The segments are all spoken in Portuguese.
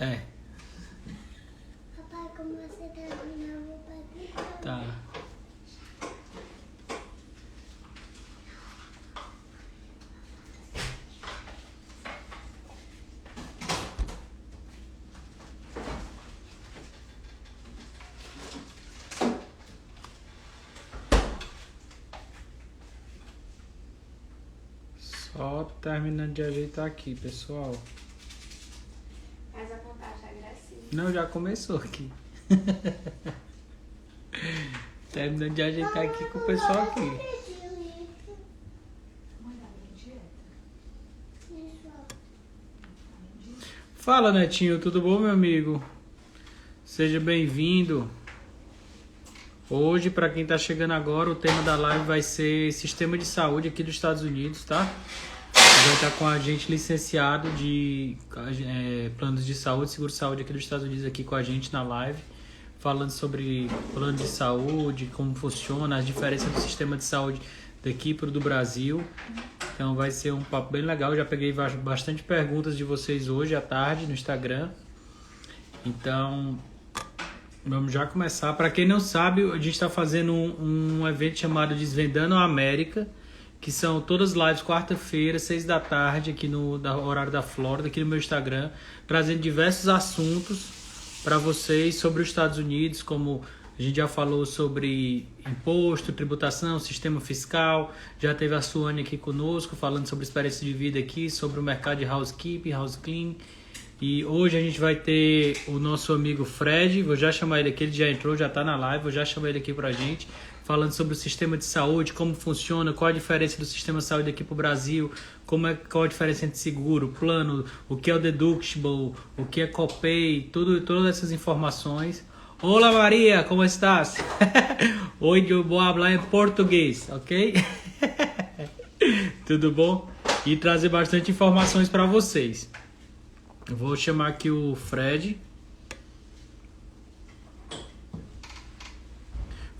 É. Papai, como você terminar, eu vou participar. Tá. Só terminando de ajeitar aqui, pessoal. Faz a contagem agressiva. Não, já começou aqui. Terminando de ajeitar aqui com o pessoal aqui. Fala, Netinho, tudo bom, meu amigo? Seja bem-vindo. Hoje, para quem tá chegando agora, o tema da live vai ser Sistema de Saúde aqui dos Estados Unidos, tá? Vai estar com a gente licenciado de planos de saúde, seguro de saúde aqui dos Estados Unidos aqui com a gente na live, falando sobre plano de saúde, como funciona, as diferenças do sistema de saúde daqui para o do Brasil. Então vai ser um papo bem legal. Eu já peguei bastante perguntas de vocês hoje à tarde no Instagram. Então vamos já começar. Para quem não sabe, a gente está fazendo um evento chamado Desvendando a América, que são todas as lives quarta-feira, 6 da tarde, aqui no horário da Flórida, aqui no meu Instagram, trazendo diversos assuntos para vocês sobre os Estados Unidos, como a gente já falou sobre imposto, tributação, sistema fiscal, já teve a Suane aqui conosco, falando sobre experiência de vida aqui, sobre o mercado de housekeeping, house clean. E hoje a gente vai ter o nosso amigo Fred, vou já chamar ele aqui, ele já entrou, já está na live, vou já chamar ele aqui pra gente, falando sobre o sistema de saúde, como funciona, qual a diferença do sistema de saúde aqui pro Brasil, qual a diferença entre seguro, plano, o que é o deductible, o que é copay, todas essas informações. Olá Maria, como estás? Hoje eu vou falar em português, ok? Tudo bom? E trazer bastante informações para vocês. Eu vou chamar aqui o Fred.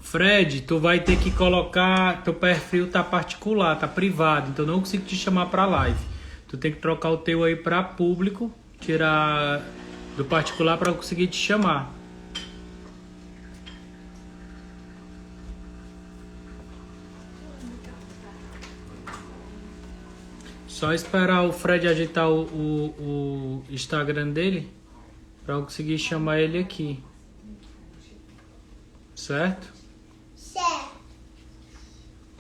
Fred, tu vai ter que colocar... Teu perfil tá particular, tá privado. Então eu não consigo te chamar pra live. Tu tem que trocar o teu aí pra público. Tirar do particular pra eu conseguir te chamar. Só esperar o Fred ajeitar o Instagram dele pra eu conseguir chamar ele aqui. Certo? Certo.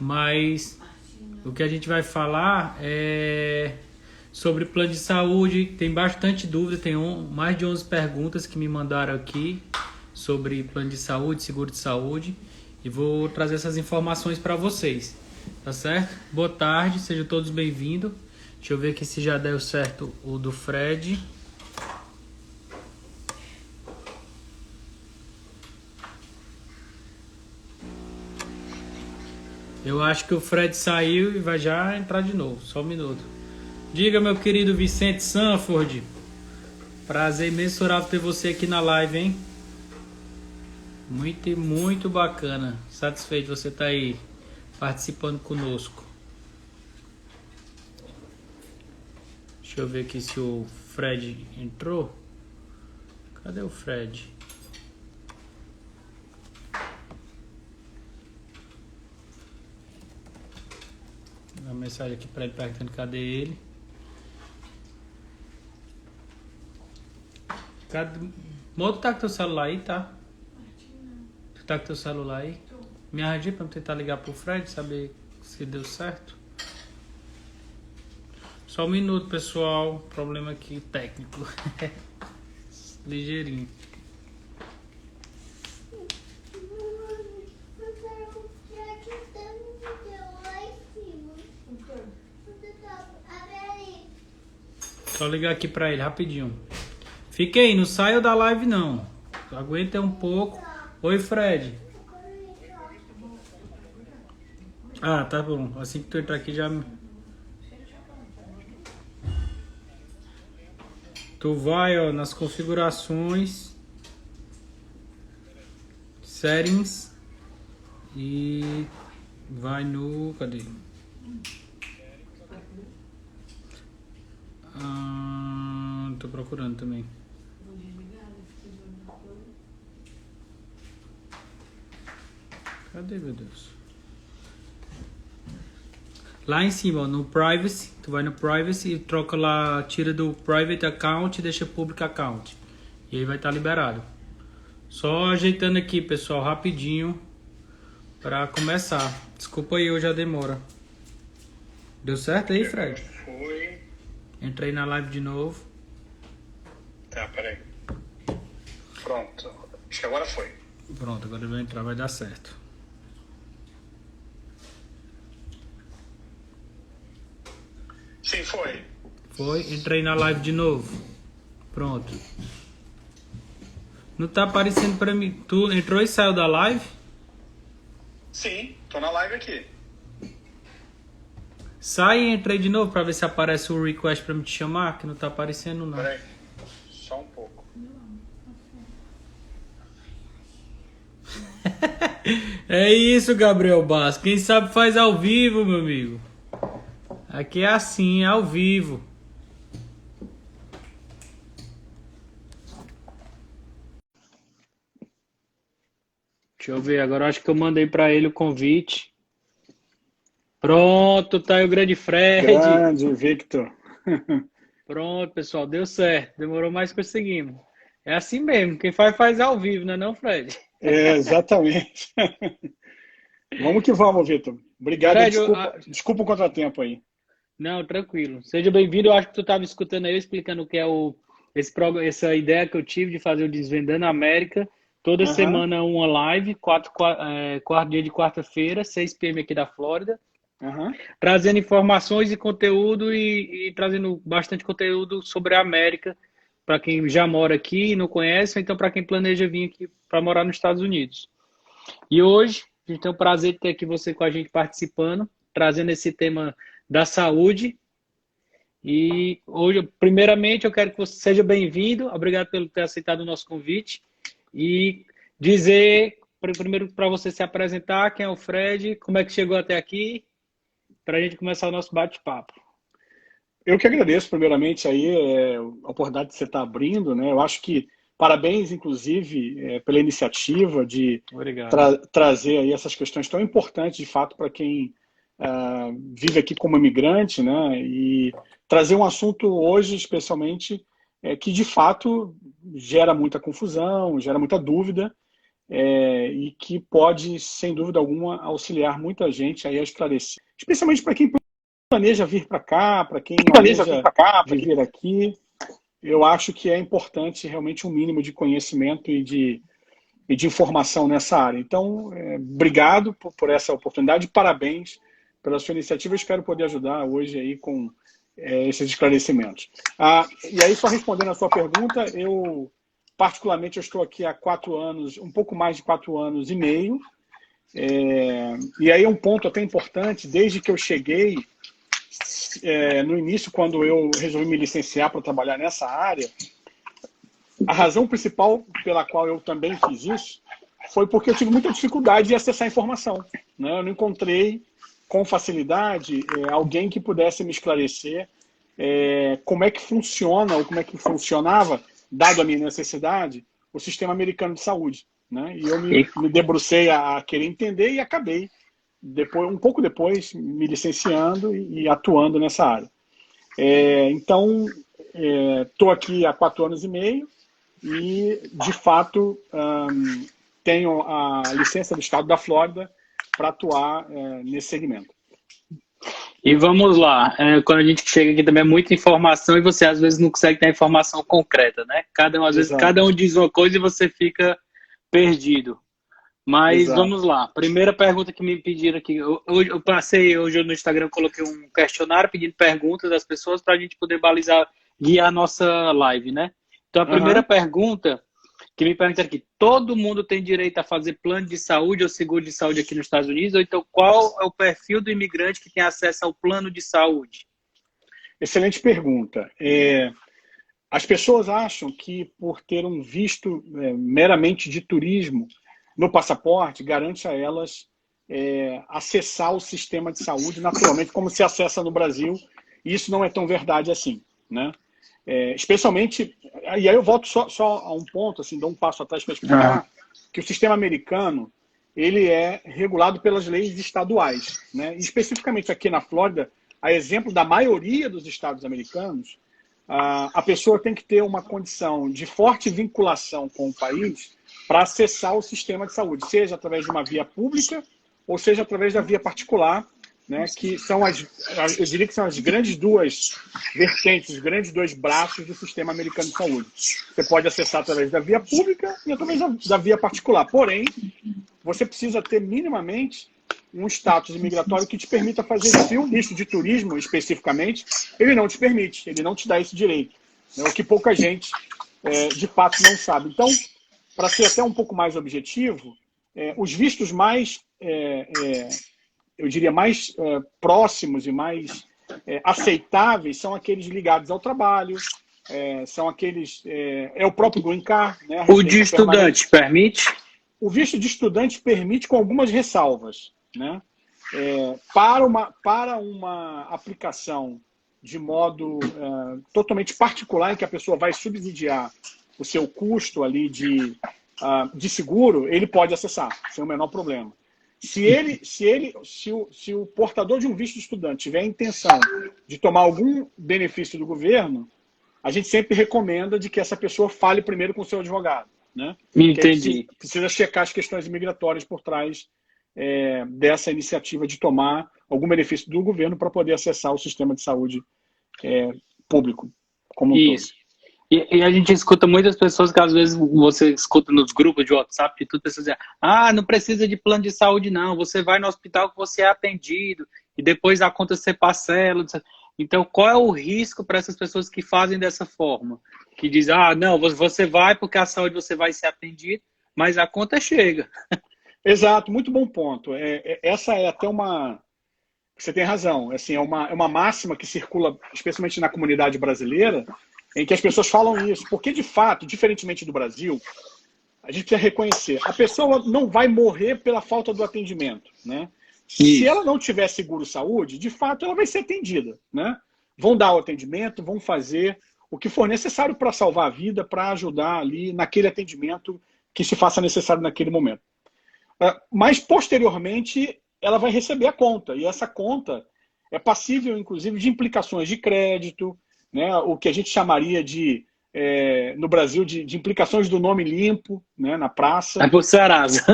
Mas o que a gente vai falar é sobre plano de saúde. Tem bastante dúvida, tem mais de 11 perguntas que me mandaram aqui sobre plano de saúde, seguro de saúde. E vou trazer essas informações para vocês, tá certo? Boa tarde, sejam todos bem-vindos. Deixa eu ver aqui se já deu certo o do Fred. Eu acho que o Fred saiu e vai já entrar de novo. Só um minuto. Diga, meu querido Vicente Sanford. Prazer imensurável ter você aqui na live, hein? Muito, muito bacana. Satisfeito de você estar aí participando conosco. Deixa eu ver aqui se o Fred entrou. Cadê o Fred? Vou dar uma mensagem aqui para ele perguntando cadê ele. Moto, tá com teu celular aí, tá? Tu tá com teu celular aí? Me arranjei pra tentar ligar pro Fred, saber se deu certo. Só um minuto, pessoal. Problema aqui técnico. Ligeirinho. Só ligar aqui pra ele rapidinho. Fique aí, não saia da live não. Aguenta um pouco. Oi, Fred. Ah, tá bom. Assim que tu entrar aqui já... Tu vai, ó, nas configurações, settings e vai no... Cadê? Tô procurando também. Cadê, meu Deus? Lá em cima, ó, no Privacy, tu vai no Privacy e troca lá, tira do Private Account e deixa Public Account. E aí vai estar liberado. Só ajeitando aqui, pessoal, rapidinho pra começar. Desculpa aí hoje a demora. Deu certo aí, Fred? Foi. Entrei na live de novo. Tá, peraí. Pronto. Acho que agora foi. Pronto, agora ele vai entrar, vai dar certo. Sim, foi. Foi, entrei na live de novo. Pronto. Não tá aparecendo pra mim. Tu entrou e saiu da live? Sim, tô na live aqui. Sai e entrei de novo pra ver se aparece o request pra me te chamar, que não tá aparecendo não. Peraí. Só um pouco. É isso, Gabriel Bastos. Quem sabe faz ao vivo, meu amigo. Aqui é assim, é ao vivo. Deixa eu ver, agora eu acho que eu mandei pra ele o convite. Pronto, tá aí o grande Fred. Grande, Victor. Pronto, pessoal, deu certo. Demorou mais que conseguimos. É assim mesmo, quem faz ao vivo, não é não, Fred? É, exatamente. Vamos que vamos, Victor. Obrigado, Fred, desculpa o contratempo aí. Não, tranquilo. Seja bem-vindo. Eu acho que tu estava escutando aí, eu explicando o que é essa ideia que eu tive de fazer o Desvendando a América. Toda semana uma live, quarto dia de quarta-feira, 6 p.m. aqui da Flórida. Trazendo informações e conteúdo e trazendo bastante conteúdo sobre a América, para quem já mora aqui e não conhece, ou então para quem planeja vir aqui para morar nos Estados Unidos. E hoje, a gente tem o prazer de ter aqui você com a gente participando, trazendo esse tema da saúde. E hoje, primeiramente, eu quero que você seja bem-vindo. Obrigado por ter aceitado o nosso convite. E dizer, primeiro, para você se apresentar, quem é o Fred, como é que chegou até aqui, para a gente começar o nosso bate-papo. Eu que agradeço, primeiramente, aí, a oportunidade que você está abrindo, né? Eu acho que parabéns, inclusive, pela iniciativa de trazer aí essas questões tão importantes, de fato, para quem vive aqui como imigrante, né? E trazer um assunto hoje, especialmente, que de fato gera muita confusão, gera muita dúvida, e que pode, sem dúvida alguma, auxiliar muita gente aí a esclarecer. Especialmente para quem planeja vir para cá, para quem planeja viver aqui. Eu acho que é importante realmente um mínimo de conhecimento e de informação nessa área. Então, obrigado por essa oportunidade, parabéns pela sua iniciativa. Eu espero poder ajudar hoje aí com esses esclarecimentos. E aí, só respondendo a sua pergunta, particularmente, eu estou aqui há 4 anos, um pouco mais de 4 anos e meio. E aí um ponto até importante, desde que eu cheguei, no início, quando eu resolvi me licenciar para trabalhar nessa área, a razão principal pela qual eu também fiz isso foi porque eu tive muita dificuldade de acessar a informação, né? Eu não encontrei com facilidade alguém que pudesse me esclarecer como é que funciona ou como é que funcionava, dado a minha necessidade, o sistema americano de saúde, né? E eu me debrucei a querer entender e acabei, um pouco depois, me licenciando e atuando nessa área. Então, estou aqui há 4 anos e meio e, de fato, tenho a licença do estado da Flórida para atuar nesse segmento. E vamos lá, quando a gente chega aqui também é muita informação e você às vezes não consegue ter a informação concreta, né? Às vezes cada um diz uma coisa e você fica perdido. Mas vamos lá, primeira pergunta que me pediram aqui, eu passei hoje no Instagram, coloquei um questionário pedindo perguntas das pessoas para a gente poder guiar a nossa live, né? Então a primeira pergunta que me perguntaram aqui, todo mundo tem direito a fazer plano de saúde ou seguro de saúde aqui nos Estados Unidos? Ou então qual é o perfil do imigrante que tem acesso ao plano de saúde? Excelente pergunta. As pessoas acham que por ter um visto meramente de turismo no passaporte, garante a elas acessar o sistema de saúde naturalmente, como se acessa no Brasil. E isso não é tão verdade assim, né? Especialmente, e aí eu volto só a um ponto, assim, dou um passo atrás para explicar que o sistema americano, ele é regulado pelas leis estaduais, né? E especificamente aqui na Flórida, a exemplo da maioria dos estados americanos, a pessoa tem que ter uma condição de forte vinculação com o país para acessar o sistema de saúde, seja através de uma via pública ou seja através da via particular, né, que são eu diria que são as grandes duas vertentes, os grandes dois braços do sistema americano de saúde. Você pode acessar através da via pública e através da via particular. Porém, você precisa ter minimamente um status imigratório que te permita fazer isso. Se o visto de turismo, especificamente, ele não te permite, ele não te dá esse direito. É o que pouca gente, de fato, não sabe. Então, para ser até um pouco mais objetivo, os vistos mais, eu diria, mais próximos e mais aceitáveis são aqueles ligados ao trabalho, são aqueles... é o próprio Green Card. Né, o de estudante permite? O visto de estudante permite com algumas ressalvas, né? Para uma aplicação de modo totalmente particular, em que a pessoa vai subsidiar o seu custo ali de seguro, ele pode acessar, sem o menor problema. Se o portador de um visto de estudante tiver a intenção de tomar algum benefício do governo, a gente sempre recomenda de que essa pessoa fale primeiro com o seu advogado, né? Entendi. Precisa checar as questões migratórias por trás dessa iniciativa de tomar algum benefício do governo para poder acessar o sistema de saúde público como um todo. E a gente escuta muitas pessoas que às vezes você escuta nos grupos de WhatsApp e tudo, pessoas dizem, não precisa de plano de saúde não, você vai no hospital que você é atendido e depois a conta você parcela. Então, qual é o risco para essas pessoas que fazem dessa forma? Que dizem, não, você vai porque a saúde você vai ser atendido, mas a conta chega. Exato, muito bom ponto. Essa é até uma... Você tem razão. Assim, é uma máxima que circula, especialmente na comunidade brasileira, em que as pessoas falam isso. Porque, de fato, diferentemente do Brasil, a gente precisa reconhecer, a pessoa não vai morrer pela falta do atendimento, né? Se ela não tiver seguro-saúde, de fato, ela vai ser atendida, né? Vão dar o atendimento, vão fazer o que for necessário para salvar a vida, para ajudar ali naquele atendimento que se faça necessário naquele momento. Mas, posteriormente, ela vai receber a conta. E essa conta é passível, inclusive, de implicações de crédito, né? O que a gente chamaria no Brasil de implicações do nome limpo, né? Na praça. Vai para o Serasa.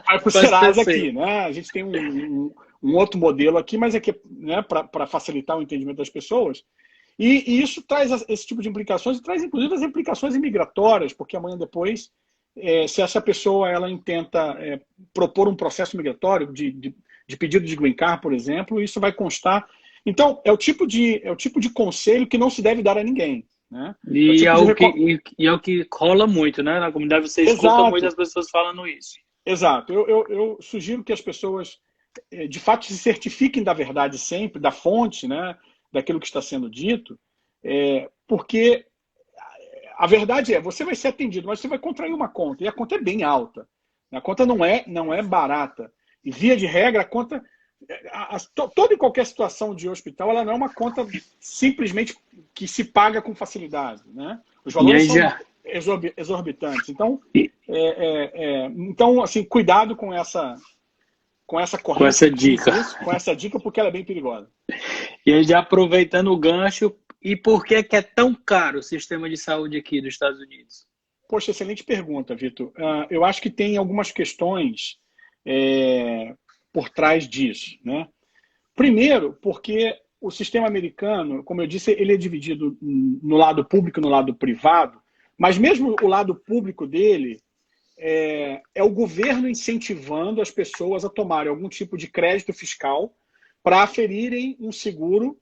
Vai para o Serasa aqui, né? A gente tem um outro modelo aqui, mas aqui, né, para facilitar o entendimento das pessoas. E isso traz esse tipo de implicações e traz, inclusive, as implicações imigratórias, porque amanhã depois, se essa pessoa ela intenta propor um processo migratório de pedido de Green Card, por exemplo, isso vai constar. Então, é o tipo de conselho que não se deve dar a ninguém. Né? E é o que rola muito, né? Na comunidade você escuta muitas pessoas falando isso. Exato. Eu sugiro que as pessoas, de fato, se certifiquem da verdade sempre, da fonte, né? Daquilo que está sendo dito, porque a verdade você vai ser atendido, mas você vai contrair uma conta, e a conta é bem alta. A conta não é barata. E, via de regra, a conta... Toda e qualquer situação de hospital, ela não é uma conta simplesmente que se paga com facilidade, né? Os valores são exorbitantes. Então, então, assim, cuidado com essa corrente, com essa dica, porque ela é bem perigosa. E aí, já aproveitando o gancho, e por que é tão caro o sistema de saúde aqui dos Estados Unidos? Poxa, excelente pergunta, Vitor. Eu acho que tem algumas questões por trás disso, né? Primeiro, porque o sistema americano, como eu disse, ele é dividido no lado público e no lado privado, mas mesmo o lado público dele é o governo incentivando as pessoas a tomarem algum tipo de crédito fiscal para aferirem um seguro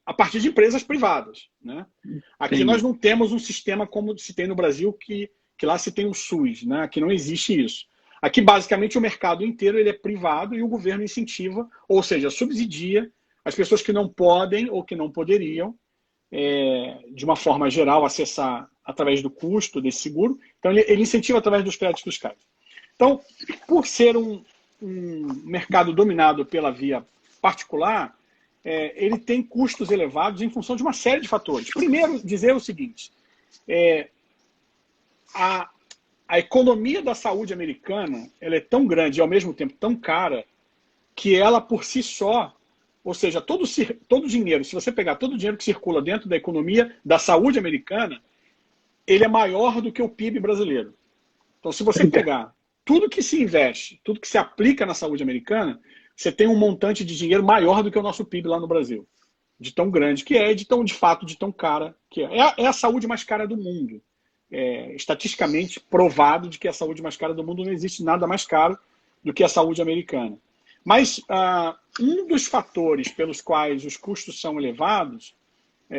a partir de empresas privadas, né? Aqui nós não temos um sistema como se tem no Brasil, que lá se tem o SUS, né? Aqui não existe isso. Aqui, basicamente, o mercado inteiro ele é privado e o governo incentiva, ou seja, subsidia as pessoas que não podem ou que não poderiam, de uma forma geral, acessar através do custo desse seguro. Então, ele incentiva através dos créditos fiscais. Então, por ser um mercado dominado pela via particular, ele tem custos elevados em função de uma série de fatores. Primeiro, dizer o seguinte, a a economia da saúde americana ela é tão grande e ao mesmo tempo tão cara que ela por si só, ou seja, todo o dinheiro, se você pegar todo o dinheiro que circula dentro da economia da saúde americana, ele é maior do que o PIB brasileiro. Então, se você pegar tudo que se investe, tudo que se aplica na saúde americana, você tem um montante de dinheiro maior do que o nosso PIB lá no Brasil. De tão grande que é, de fato, de tão cara que é. É a saúde mais cara do mundo. Estatisticamente provado de que a saúde mais cara do mundo não existe nada mais caro do que a saúde americana. Mas um dos fatores pelos quais os custos são elevados,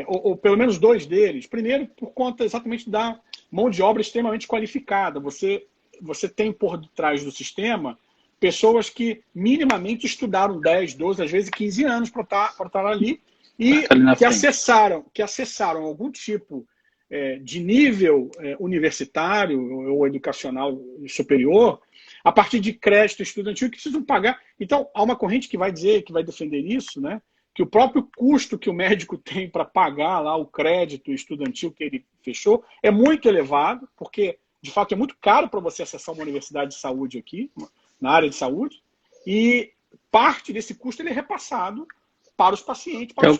ou pelo menos dois deles, primeiro por conta exatamente da mão de obra extremamente qualificada. Você tem por trás do sistema pessoas que minimamente estudaram 10, 12, às vezes 15 anos para estar ali e que acessaram algum tipo de nível universitário ou educacional superior a partir de crédito estudantil que precisam pagar. Então, há uma corrente que vai dizer, que vai defender isso, né? Que o próprio custo que o médico tem para pagar lá o crédito estudantil que ele fechou é muito elevado, porque, de fato, é muito caro para você acessar uma universidade de saúde aqui, na área de saúde, e parte desse custo ele é repassado para os pacientes. Para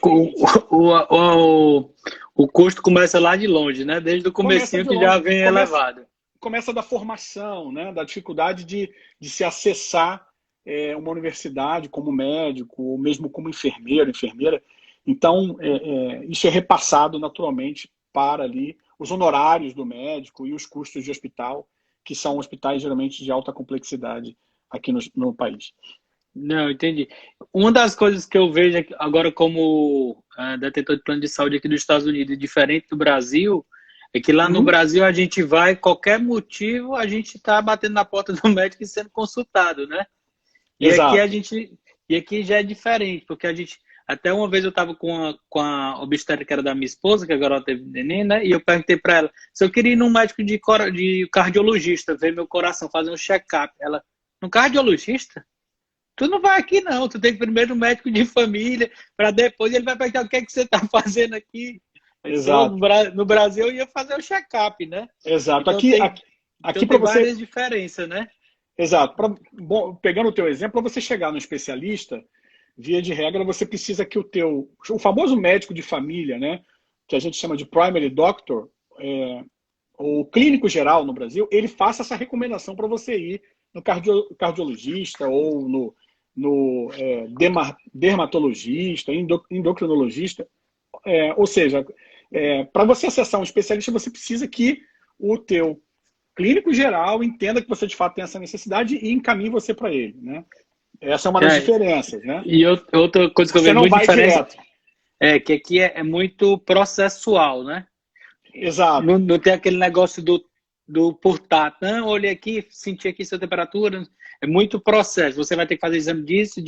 o custo começa lá de longe, né? Desde o comecinho que já vem elevado. Começa da formação, né? Da dificuldade de se acessar uma universidade como médico, ou mesmo como enfermeiro, enfermeira. Então, isso é repassado naturalmente para ali os honorários do médico e os custos de hospital, que são hospitais geralmente de alta complexidade aqui no país. Não, entendi. Uma das coisas que eu vejo agora como detentor de plano de saúde aqui dos Estados Unidos, diferente do Brasil, é que lá no Brasil a gente vai, qualquer motivo, a gente está batendo na porta do médico e sendo consultado, né? E aqui já é diferente, porque a gente... Até uma vez eu estava com a obstétrica que era da minha esposa, que agora ela teve neném, né? E eu perguntei para ela se eu queria ir num médico de cardiologista, ver meu coração, fazer um check-up. Ela, no cardiologista? Tu não vai aqui não, tu tem que ir primeiro no médico de família, para depois ele vai perguntar o que é que você está fazendo aqui. Exato. No Brasil eu ia fazer o check-up, né? Exato. Então aqui tem para você... várias diferenças, né? Exato. Pegando o teu exemplo, para você chegar no especialista, via de regra, você precisa que o famoso médico de família, né, que a gente chama de primary doctor, o clínico geral no Brasil, ele faça essa recomendação para você ir no cardiologista ou no dermatologista, endocrinologista. Ou seja, para você acessar um especialista, você precisa que o teu clínico geral entenda que você de fato tem essa necessidade e encaminhe você para ele, né? Essa é uma das diferenças, né? E outra coisa que eu vejo muito diferente é que aqui é muito processual, né? Exato. Não tem aquele negócio do por tato. Não, olhei aqui, senti aqui sua temperatura. É muito processo. Você vai ter que fazer exame disso,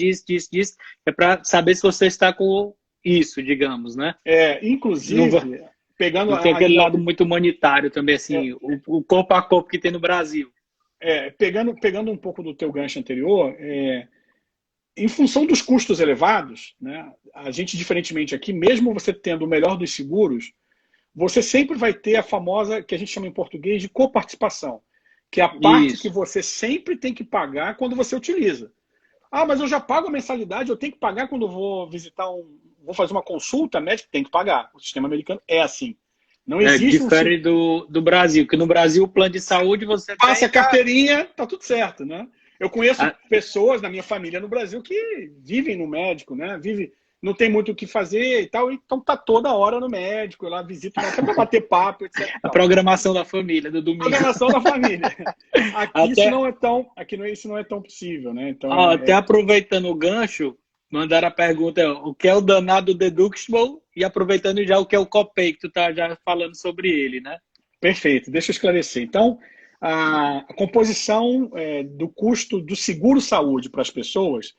é para saber se você está com isso, digamos, né? Inclusive, pegando... Não tem aquele lado muito humanitário também, assim, o corpo a corpo que tem no Brasil. Pegando um pouco do teu gancho anterior, em função dos custos elevados, né, a gente, diferentemente aqui, mesmo você tendo o melhor dos seguros, você sempre vai ter a famosa, que a gente chama em português, de coparticipação, que é a parte que você sempre tem que pagar quando você utiliza. Ah, mas eu já pago a mensalidade, eu tenho que pagar quando vou visitar vou fazer uma consulta médica, tem que pagar. O sistema americano é assim. Não existe difere do Brasil, que no Brasil o plano de saúde você passa a carteirinha, tá tudo certo, né? Eu conheço pessoas na minha família no Brasil que vivem no médico, né? Não tem muito o que fazer e tal, então tá toda hora no médico, lá visita até para bater papo, etc. A programação da família, do domingo. Programação da família. Isso não é tão possível, né? Então, até aproveitando o gancho, mandaram a pergunta, o que é o danado deductible? E aproveitando já o que é o copay, que tu tá já falando sobre ele, né? Perfeito, deixa eu esclarecer. Então, a composição do custo do seguro-saúde para as pessoas,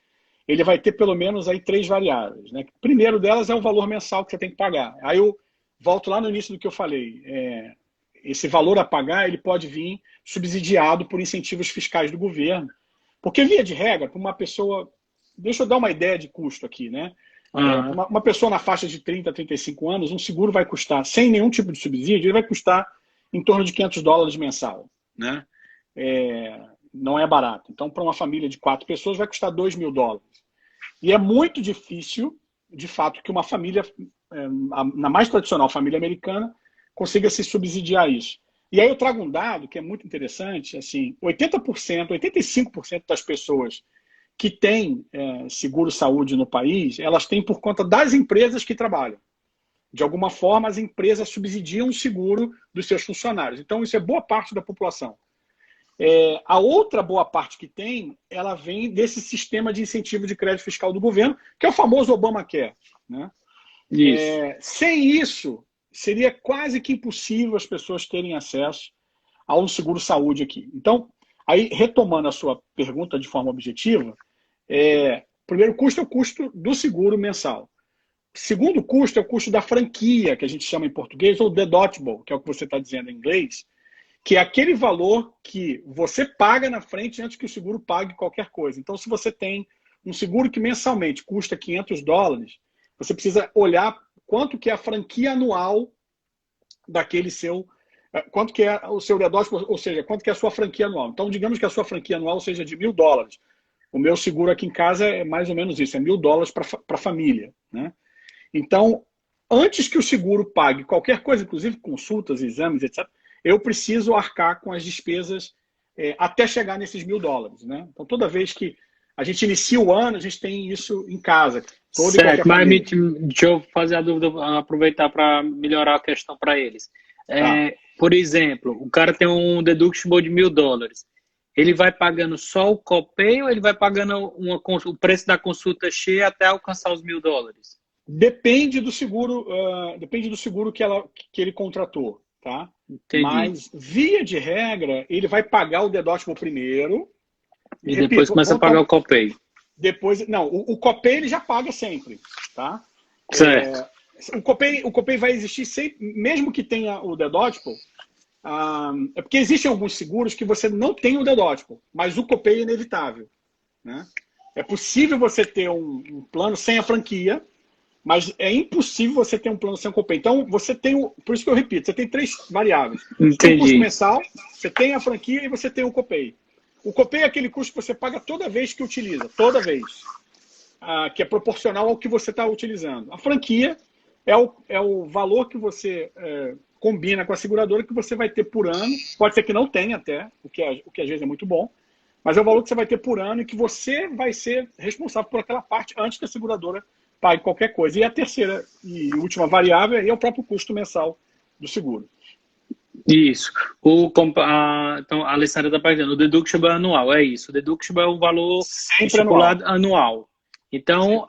ele vai ter pelo menos aí 3 variáveis, né? O primeiro delas é o valor mensal que você tem que pagar. Aí eu volto lá no início do que eu falei. Esse valor a pagar, ele pode vir subsidiado por incentivos fiscais do governo. Porque, via de regra, para uma pessoa... Deixa eu dar uma ideia de custo aqui, né? Uma pessoa na faixa de 30 a 35 anos, um seguro vai custar, sem nenhum tipo de subsídio, ele vai custar em torno de $500 mensal, né? não é barato. Então, para uma família de 4 pessoas, vai custar $2.000. E é muito difícil, de fato, que uma família, na mais tradicional família americana, consiga se subsidiar isso. E aí eu trago um dado que é muito interessante, assim, 80%, 85% das pessoas que têm seguro-saúde no país, elas têm por conta das empresas que trabalham. De alguma forma, as empresas subsidiam o seguro dos seus funcionários. Então, isso é boa parte da população. A outra boa parte que tem, ela vem desse sistema de incentivo de crédito fiscal do governo, que é o famoso Obamacare, né? Sem isso, seria quase que impossível as pessoas terem acesso a um seguro-saúde aqui. Então, aí, retomando a sua pergunta de forma objetiva, primeiro custo é o custo do seguro mensal. Segundo custo é o custo da franquia, que a gente chama em português, ou deductible, que é o que você está dizendo em inglês, que é aquele valor que você paga na frente antes que o seguro pague qualquer coisa. Então, se você tem um seguro que mensalmente custa $500, você precisa olhar quanto que é a franquia anual daquele seu... Quanto que é o seu deductible, ou seja, quanto que é a sua franquia anual. Então, digamos que a sua franquia anual seja de $1.000. O meu seguro aqui em casa é mais ou menos isso, é $1.000 para a família, né? Então, antes que o seguro pague qualquer coisa, inclusive consultas, exames, etc., eu preciso arcar com as despesas até chegar nesses $1.000, né? Então, toda vez que a gente inicia o ano, a gente tem isso em casa. Certo, mas deixa eu fazer a dúvida, aproveitar para melhorar a questão para eles. Por exemplo, o cara tem um deductible de $1.000. Ele vai pagando só o copay ou ele vai pagando o preço da consulta cheia até alcançar os $1.000? Depende do seguro, que ele contratou, tá? Entendi. Mas, via de regra, ele vai pagar o deductible primeiro. E depois começa a pagar o copay. Não, o copay ele já paga sempre, tá? Certo. O copay vai existir sempre, mesmo que tenha o deductible. É porque existem alguns seguros que você não tem o deductible, mas o copay é inevitável, né? É possível você ter um plano sem a franquia, mas é impossível você ter um plano sem copay. Então, você tem por isso que eu repito, você tem 3 variáveis. Você tem o custo mensal, você tem a franquia e você tem o copay. O copay é aquele custo que você paga toda vez que utiliza, toda vez, que é proporcional ao que você está utilizando. A franquia é o valor que você combina com a seguradora que você vai ter por ano. Pode ser que não tenha até, o que às vezes é muito bom, mas é o valor que você vai ter por ano e que você vai ser responsável por aquela parte antes que a seguradora pague qualquer coisa. E a terceira e última variável é o próprio custo mensal do seguro. Isso. Então, a Alessandra está perguntando, o deductible é anual, é isso. O deductible é o valor estipulado anual. Então,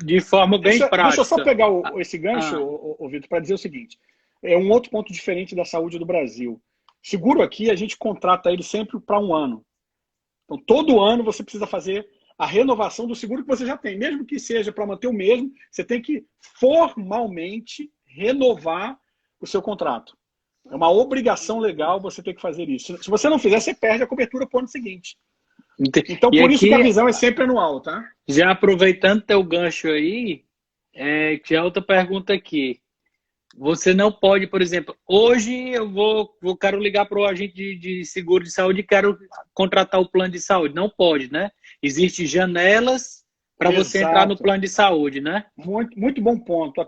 de forma bem prática... Deixa eu só pegar esse gancho, Vitor, para dizer o seguinte. É um outro ponto diferente da saúde do Brasil. Seguro aqui, a gente contrata ele sempre para 1 ano. Então, todo ano você precisa fazer a renovação do seguro que você já tem. Mesmo que seja para manter o mesmo, você tem que formalmente renovar o seu contrato. É uma obrigação legal você ter que fazer isso. Se você não fizer, você perde a cobertura para o ano seguinte. Então, por isso que a visão é sempre anual, tá? Já aproveitando teu gancho aí, que é outra pergunta aqui. Você não pode, por exemplo, hoje eu quero ligar para o agente de seguro de saúde e quero contratar o plano de saúde. Não pode, né? Existem janelas para você entrar no plano de saúde, né? Muito, muito bom ponto.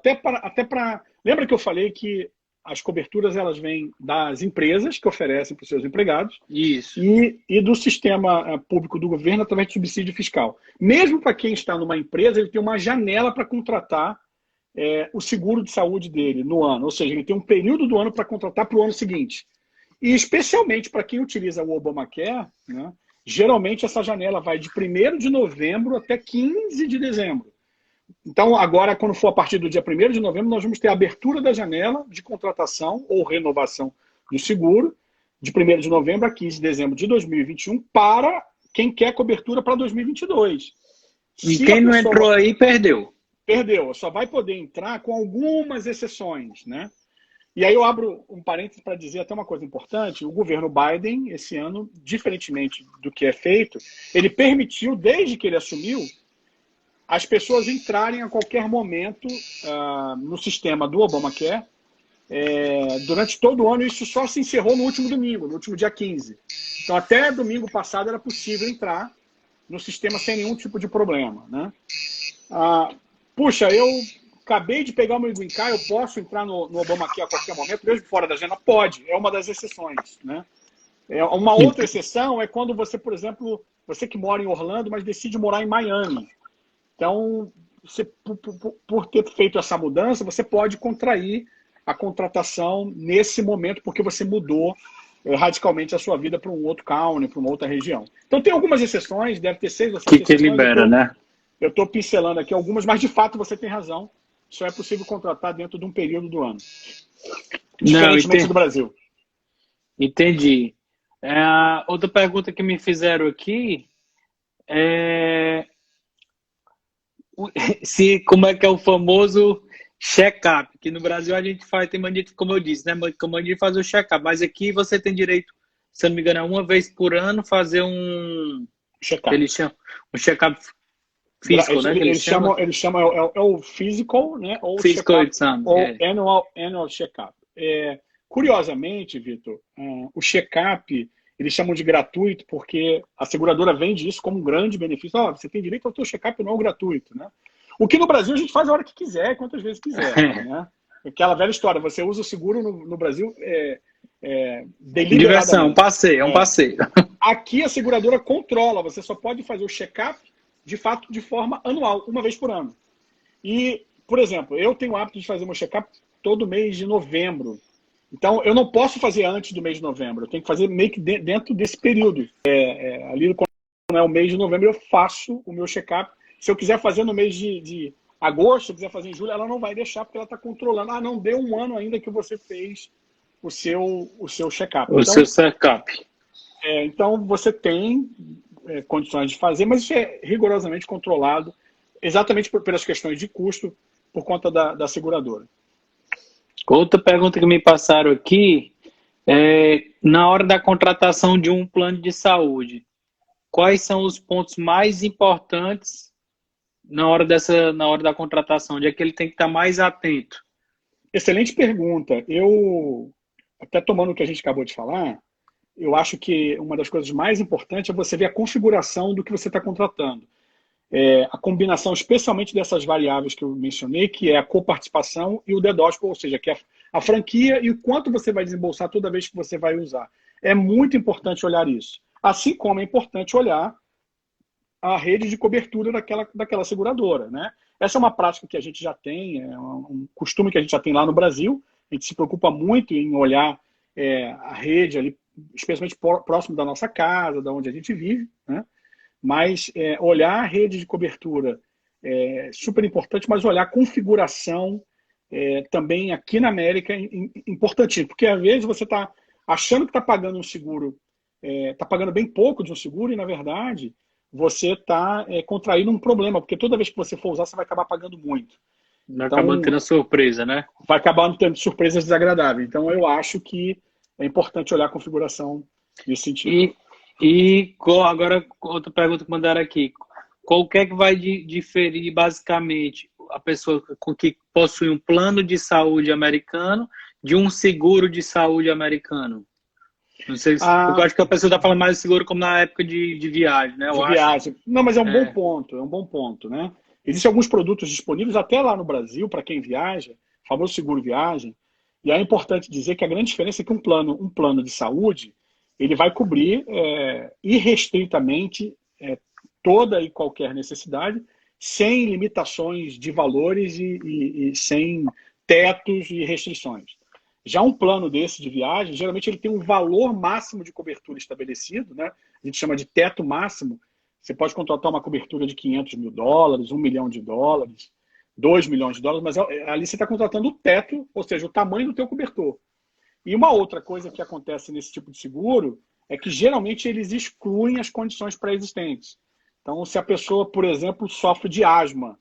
Lembra que eu falei que as coberturas elas vêm das empresas que oferecem para os seus empregados. Isso. E do sistema público do governo através de subsídio fiscal. Mesmo para quem está numa empresa, ele tem uma janela para contratar o seguro de saúde dele no ano. Ou seja, ele tem um período do ano para contratar para o ano seguinte. E especialmente para quem utiliza o Obamacare, né, geralmente essa janela vai de 1º de novembro até 15 de dezembro. Então, agora, quando for a partir do dia 1º de novembro, nós vamos ter a abertura da janela de contratação ou renovação do seguro de 1º de novembro a 15 de dezembro de 2021 para quem quer cobertura para 2022. E quem não entrou aí, perdeu. Perdeu. Só vai poder entrar com algumas exceções, né? E aí eu abro um parênteses para dizer até uma coisa importante. O governo Biden, esse ano, diferentemente do que é feito, ele permitiu, desde que ele assumiu, as pessoas entrarem a qualquer momento no sistema do Obamacare. Durante todo o ano, isso só se encerrou no último domingo, no último dia 15. Então, até domingo passado era possível entrar no sistema sem nenhum tipo de problema, né? Puxa, eu acabei de pegar o meu Green Card, eu posso entrar no Obamacare a qualquer momento, mesmo fora da agenda? Pode, é uma das exceções, né? Uma outra exceção é quando você, por exemplo, você que mora em Orlando, mas decide morar em Miami. Então, você, por ter feito essa mudança, você pode contrair a contratação nesse momento, porque você mudou radicalmente a sua vida para um outro county, para uma outra região. Então, tem algumas exceções, deve ter 6 ou 7 exceções. Que libera, né? Eu estou pincelando aqui algumas, mas de fato você tem razão. Só é possível contratar dentro de um período do ano. Diferentemente do Brasil. Entendi. Outra pergunta que me fizeram aqui é como é que é o famoso check-up, que no Brasil a gente faz, tem mania, como eu disse, né? Mania de fazer o check-up, mas aqui você tem direito, se eu não me engano, uma vez por ano fazer um check-up. Eles chamam um check-up físico, né? Eles chamam é o physical, né? Ou physical exam, ou annual check-up. Curiosamente, Vitor, o check-up eles chamam de gratuito porque a seguradora vende isso como um grande benefício. Você tem direito ao seu check-up não gratuito, né? O que no Brasil a gente faz a hora que quiser, quantas vezes quiser, né? Aquela velha história, você usa o seguro no Brasil diversão, um passeio. Aqui a seguradora controla, você só pode fazer o check-up de fato de forma anual, uma vez por ano. E, por exemplo, eu tenho o hábito de fazer meu check-up todo mês de novembro. Então, eu não posso fazer antes do mês de novembro. Eu tenho que fazer meio que dentro desse período. Ali, quando é o mês de novembro, eu faço o meu check-up. Se eu quiser fazer no mês de agosto, se eu quiser fazer em julho, ela não vai deixar, porque ela está controlando. Não deu um ano ainda que você fez o seu check-up. Seu check-up. Então, você tem condições de fazer, mas isso é rigorosamente controlado, exatamente pelas questões de custo, por conta da seguradora. Outra pergunta que me passaram aqui na hora da contratação de um plano de saúde, quais são os pontos mais importantes na hora da contratação? Onde é que ele tem que estar mais atento? Excelente pergunta. Eu, até tomando o que a gente acabou de falar, eu acho que uma das coisas mais importantes é você ver a configuração do que você está contratando. A combinação, especialmente dessas variáveis que eu mencionei, que é a coparticipação e o deductible, ou seja, que é a franquia e o quanto você vai desembolsar toda vez que você vai usar. É muito importante olhar isso. Assim como é importante olhar a rede de cobertura daquela seguradora, né? Essa é uma prática que a gente já tem, é um costume que a gente já tem lá no Brasil. A gente se preocupa muito em olhar a rede ali, especialmente próximo da nossa casa, da onde a gente vive, né? Mas olhar a rede de cobertura é super importante, mas olhar a configuração também aqui na América é importantíssimo, porque às vezes você está achando que está pagando um seguro, está pagando bem pouco de um seguro e, na verdade, você está contraindo um problema, porque toda vez que você for usar, você vai acabar pagando muito. Vai acabando tendo surpresa, né? Vai acabar tendo surpresas desagradáveis. Então, eu acho que é importante olhar a configuração nesse sentido. E agora, outra pergunta que mandaram aqui. Qual que vai diferir, basicamente, a pessoa que possui um plano de saúde americano de um seguro de saúde americano? Não sei se, eu acho que a pessoa está falando mais de seguro como na época de viagem, né? Viagem. Não, mas é um bom ponto, né? Existem alguns produtos disponíveis até lá no Brasil, para quem viaja, famoso seguro viagem, e é importante dizer que a grande diferença é que um plano de saúde, ele vai cobrir irrestritamente toda e qualquer necessidade, sem limitações de valores e sem tetos e restrições. Já um plano desse de viagem, geralmente ele tem um valor máximo de cobertura estabelecido, né? A gente chama de teto máximo. Você pode contratar uma cobertura de $500 mil, $1 milhão, $2 milhões, mas ali você está contratando o teto, ou seja, o tamanho do teu cobertor. E uma outra coisa que acontece nesse tipo de seguro é que geralmente eles excluem as condições pré-existentes. Então, se a pessoa, por exemplo, sofre de asma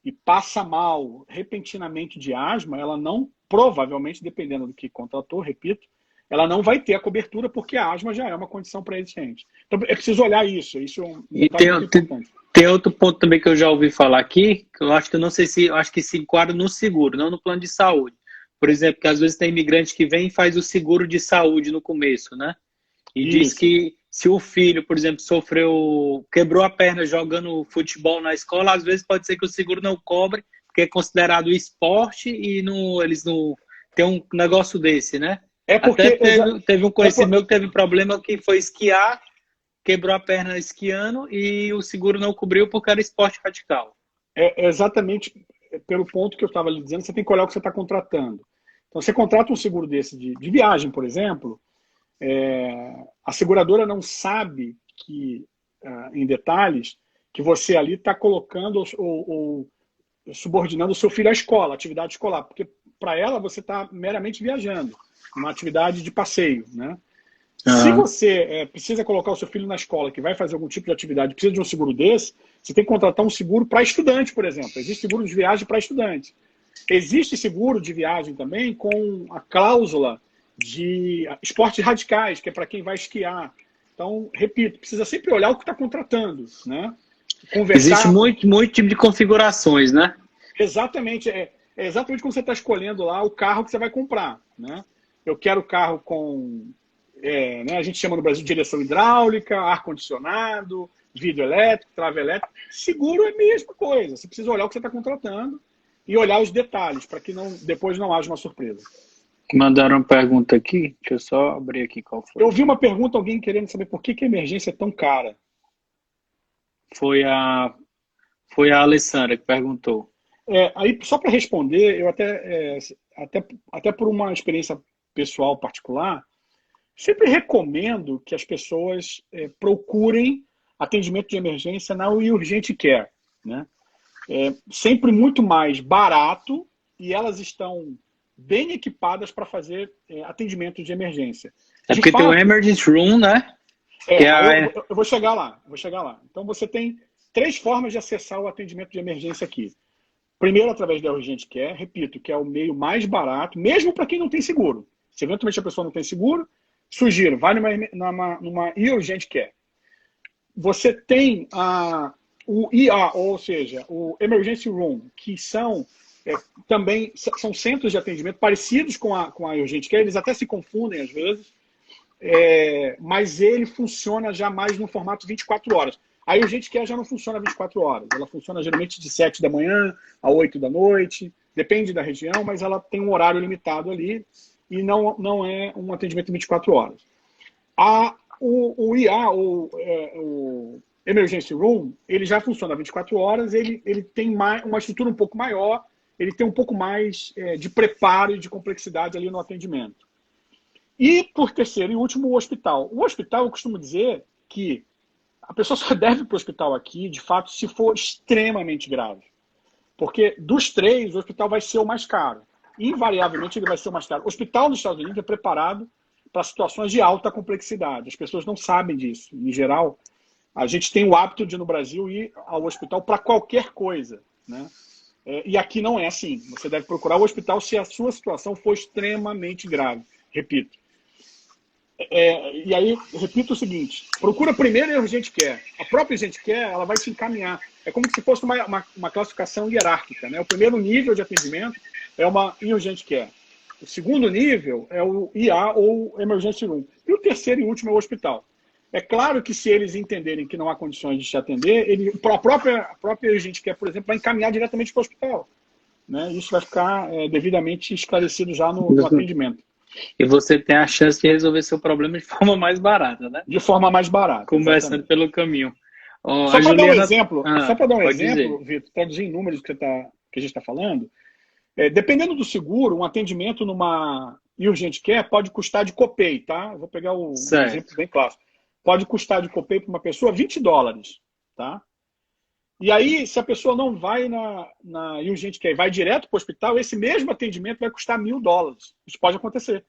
e passa mal repentinamente de asma, ela não, provavelmente, dependendo do que contratou, repito, ela não vai ter a cobertura porque a asma já é uma condição pré-existente. Então, é preciso olhar isso. Isso é um muito importante. Tem outro ponto também que eu já ouvi falar aqui, que eu acho que eu não sei se, eu acho que se enquadra no seguro, não no plano de saúde. Por exemplo, que às vezes tem imigrante que vem e faz o seguro de saúde no começo, né? E diz que se o filho, por exemplo, quebrou a perna jogando futebol na escola, às vezes pode ser que o seguro não cobre, porque é considerado esporte e eles não tem um negócio desse, né? É porque até teve um conhecido meu que teve problema que foi esquiar, quebrou a perna esquiando e o seguro não cobriu porque era esporte radical. É exatamente pelo ponto que eu estava lhe dizendo, você tem que olhar o que você está contratando. Então, você contrata um seguro desse de viagem, por exemplo, a seguradora não sabe que, em detalhes, que você ali está colocando ou subordinando o seu filho à escola, à atividade escolar, porque para ela você está meramente viajando, uma atividade de passeio, né? Se você precisa colocar o seu filho na escola, que vai fazer algum tipo de atividade, precisa de um seguro desse, você tem que contratar um seguro para estudante, por exemplo. Existe seguro de viagem para estudante. Existe seguro de viagem também com a cláusula de esportes radicais, que é para quem vai esquiar. Então, repito, precisa sempre olhar o que está contratando, né? Conversar. Existe muito tipo de configurações, né? Exatamente. É exatamente como você está escolhendo lá o carro que você vai comprar, né? Eu quero carro com... né, a gente chama no Brasil de direção hidráulica, ar-condicionado, vidro elétrico, trava elétrica. Seguro é a mesma coisa. Você precisa olhar o que você está contratando e olhar os detalhes, para que depois não haja uma surpresa. Mandaram uma pergunta aqui. Deixa eu só abrir aqui qual foi. Eu vi uma pergunta, alguém querendo saber por que a emergência é tão cara. Foi a Alessandra que perguntou. Aí, só para responder, eu até por uma experiência pessoal particular, sempre recomendo que as pessoas procurem atendimento de emergência na Urgent Care, né? Sempre muito mais barato e elas estão bem equipadas para fazer atendimento de emergência. Porque tem o Emergency Room, né? Eu vou chegar lá. Então você tem 3 formas de acessar o atendimento de emergência aqui. Primeiro, através da Urgent Care, repito, que é o meio mais barato, mesmo para quem não tem seguro. Se eventualmente a pessoa não tem seguro, sugiro, vai numa Urgent Care. Você tem o IA, ou seja, o Emergency Room, que também são centros de atendimento parecidos com a Urgent Care, eles até se confundem às vezes, mas ele funciona já mais no formato 24 horas. A Urgent Care já não funciona 24 horas, ela funciona geralmente de 7 da manhã a 8 da noite, depende da região, mas ela tem um horário limitado ali e não é um atendimento 24 horas. O IA, o Emergency Room, ele já funciona 24 horas, ele tem uma estrutura um pouco maior, ele tem um pouco mais de preparo e de complexidade ali no atendimento. E, por terceiro e último, o hospital. O hospital, eu costumo dizer que a pessoa só deve ir para o hospital aqui, de fato, se for extremamente grave. Porque dos 3, o hospital vai ser o mais caro. Invariavelmente, ele vai ser o mais caro. O hospital nos Estados Unidos é preparado para situações de alta complexidade. As pessoas não sabem disso. Em geral, a gente tem o hábito de, no Brasil, ir ao hospital para qualquer coisa, né? E aqui não é assim. Você deve procurar o hospital se a sua situação for extremamente grave. Repito. E aí, repito o seguinte, procura primeiro a Urgent Care. A própria Urgent Care, ela vai te encaminhar. É como se fosse uma classificação hierárquica, né? O primeiro nível de atendimento é uma Urgent Care. O segundo nível é o IA ou Emergency Room. E o terceiro e último é o hospital. É claro que se eles entenderem que não há condições de te atender, a própria Urgent Care, por exemplo, vai encaminhar diretamente para o hospital, né? Isso vai ficar devidamente esclarecido já no atendimento. E você tem a chance de resolver seu problema de forma mais barata, né? De forma mais barata. Começando pelo caminho. Só para dar um exemplo, Vitor, traduzir em números que a gente está falando, dependendo do seguro, um atendimento numa Urgent Care pode custar de copay, tá? Eu vou pegar um exemplo bem clássico. Pode custar de copay para uma pessoa $20, tá? E aí, se a pessoa não vai na Urgent Care, vai direto para o hospital, esse mesmo atendimento vai custar $1.000. Isso pode acontecer.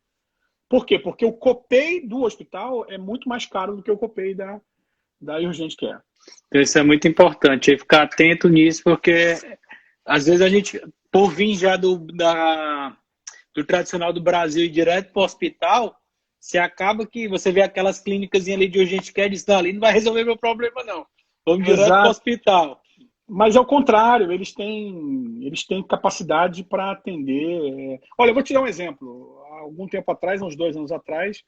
Por quê? Porque o copay do hospital é muito mais caro do que o copay da Urgent Care. Então, isso é muito importante, ficar atento nisso, porque às vezes a gente, por vir já do tradicional do Brasil e direto para o hospital, se acaba que você vê aquelas clínicas ali de Urgent Care e diz, não, ali não vai resolver meu problema, não. Vamos direto para o hospital. Mas é o contrário, eles têm capacidade para atender. Olha, eu vou te dar um exemplo. Há algum tempo atrás, uns 2 anos atrás,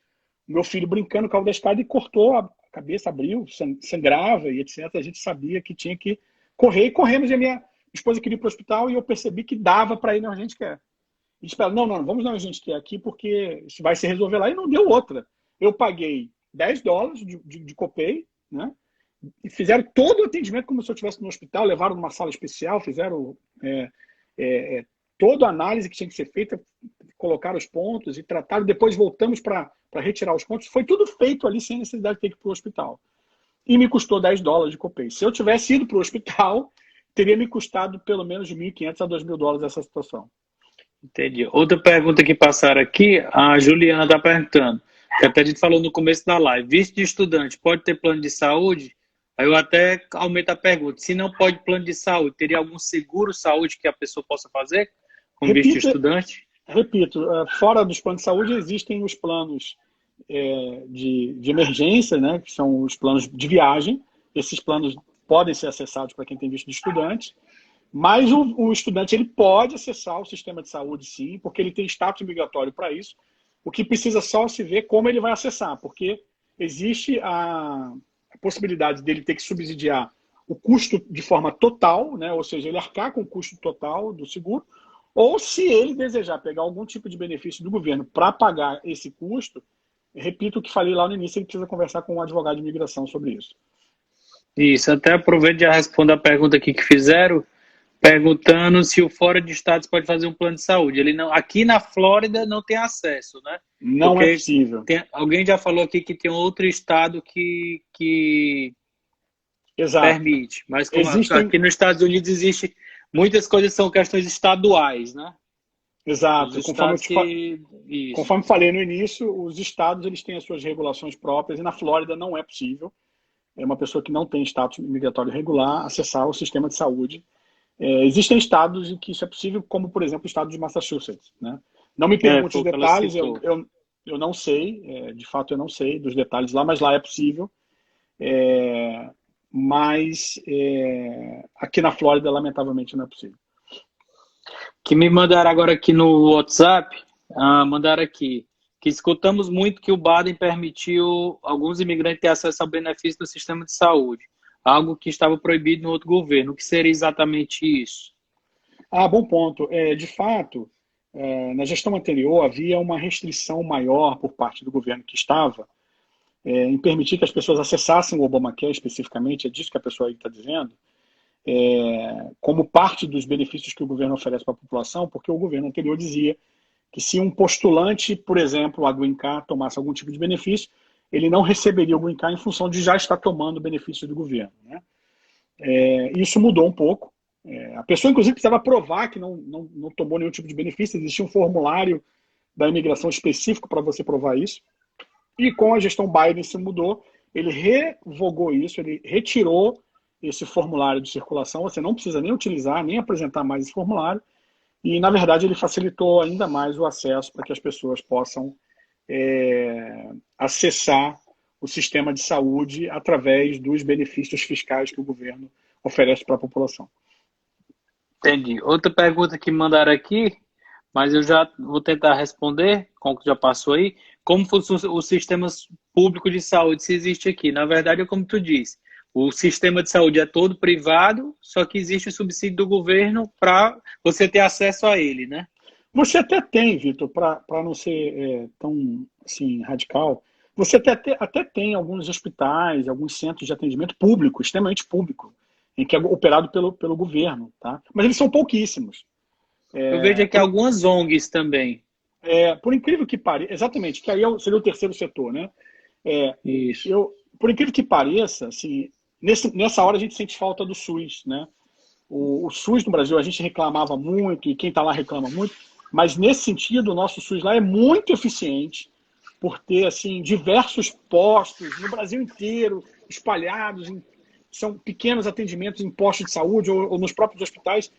meu filho brincando, caiu da escada e cortou cabeça abriu, sangrava e etc. A gente sabia que tinha que correr, e corremos, e a minha esposa queria ir para o hospital, e eu percebi que dava para ir na Urgente Care. E disse para ela, não, vamos na Urgente Care aqui, porque isso vai se resolver lá, e não deu outra. Eu paguei $10 de copay, né? E fizeram todo o atendimento como se eu estivesse no hospital, levaram numa sala especial, fizeram toda a análise que tinha que ser feita, colocaram os pontos e trataram, depois voltamos para retirar os pontos. Foi tudo feito ali sem necessidade de ter que ir para o hospital. E me custou $10 de copay. Se eu tivesse ido para o hospital, teria me custado pelo menos de $1.500 a $2.000 essa situação. Entendi. Outra pergunta que passaram aqui, a Juliana está perguntando, que até a gente falou no começo da live, visto de estudante pode ter plano de saúde? Aí eu até aumento a pergunta, se não pode plano de saúde, teria algum seguro saúde que a pessoa possa fazer com visto de estudante? Repito, fora dos planos de saúde existem os planos de emergência, né, que são os planos de viagem. Esses planos podem ser acessados para quem tem visto de estudante, mas o estudante ele pode acessar o sistema de saúde, sim, porque ele tem status migratório para isso. O que precisa só se ver como ele vai acessar, porque existe a possibilidade dele ter que subsidiar o custo de forma total, né, ou seja, ele arcar com o custo total do seguro, ou se ele desejar pegar algum tipo de benefício do governo para pagar esse custo, repito o que falei lá no início, ele precisa conversar com um advogado de imigração sobre isso. Isso, até aproveito e já respondo a pergunta aqui que fizeram, perguntando se o fora de estados pode fazer um plano de saúde. Ele não, aqui na Flórida não tem acesso, né? Não porque é possível. Alguém já falou aqui que tem outro estado que Exato. Permite, mas como aqui nos Estados Unidos existe, muitas coisas são questões estaduais, né? Exato. Conforme falei no início, os estados eles têm as suas regulações próprias, e na Flórida não é possível uma pessoa que não tem status migratório regular acessar o sistema de saúde. Existem estados em que isso é possível, como, por exemplo, o estado de Massachusetts, né? Não me pergunte os detalhes, eu não sei, de fato eu não sei dos detalhes lá, mas lá é possível. Mas aqui na Flórida, lamentavelmente, não é possível. Que me mandaram agora aqui no WhatsApp, mandaram aqui, que escutamos muito que o Biden permitiu alguns imigrantes ter acesso ao benefício do sistema de saúde, algo que estava proibido no outro governo. O que seria exatamente isso? Bom ponto. De fato, na gestão anterior havia uma restrição maior por parte do governo que estava em permitir que as pessoas acessassem o Obamacare especificamente, é disso que a pessoa aí está dizendo, como parte dos benefícios que o governo oferece para a população, porque o governo anterior dizia que se um postulante, por exemplo, a Green Card, tomasse algum tipo de benefício, ele não receberia o Green Card em função de já estar tomando benefícios do governo, né? Isso mudou um pouco. A pessoa, inclusive, precisava provar que não tomou nenhum tipo de benefício, existia um formulário da imigração específico para você provar isso. E com a gestão Biden isso mudou, ele revogou isso, ele retirou esse formulário de circulação, você não precisa nem utilizar, nem apresentar mais esse formulário, e na verdade ele facilitou ainda mais o acesso para que as pessoas possam acessar o sistema de saúde através dos benefícios fiscais que o governo oferece para a população. Entendi. Outra pergunta que mandaram aqui, mas eu já vou tentar responder, como que já passou aí, como funciona o sistema público de saúde, se existe aqui. Na verdade, é como tu disse, o sistema de saúde é todo privado, só que existe o subsídio do governo para você ter acesso a ele, né? Você até tem, Vitor, para não ser tão assim, radical, você até tem alguns hospitais, alguns centros de atendimento público, extremamente público, em que é operado pelo governo, tá? Mas eles são pouquíssimos. Eu vejo aqui algumas ONGs também. Por incrível que pareça, exatamente, que aí seria o terceiro setor, né? Isso. Por incrível que pareça, assim, nessa hora a gente sente falta do SUS, né? O SUS no Brasil a gente reclamava muito, e quem está lá reclama muito, mas nesse sentido o nosso SUS lá é muito eficiente por ter assim, diversos postos no Brasil inteiro, espalhados, são pequenos atendimentos em postos de saúde ou nos próprios hospitais.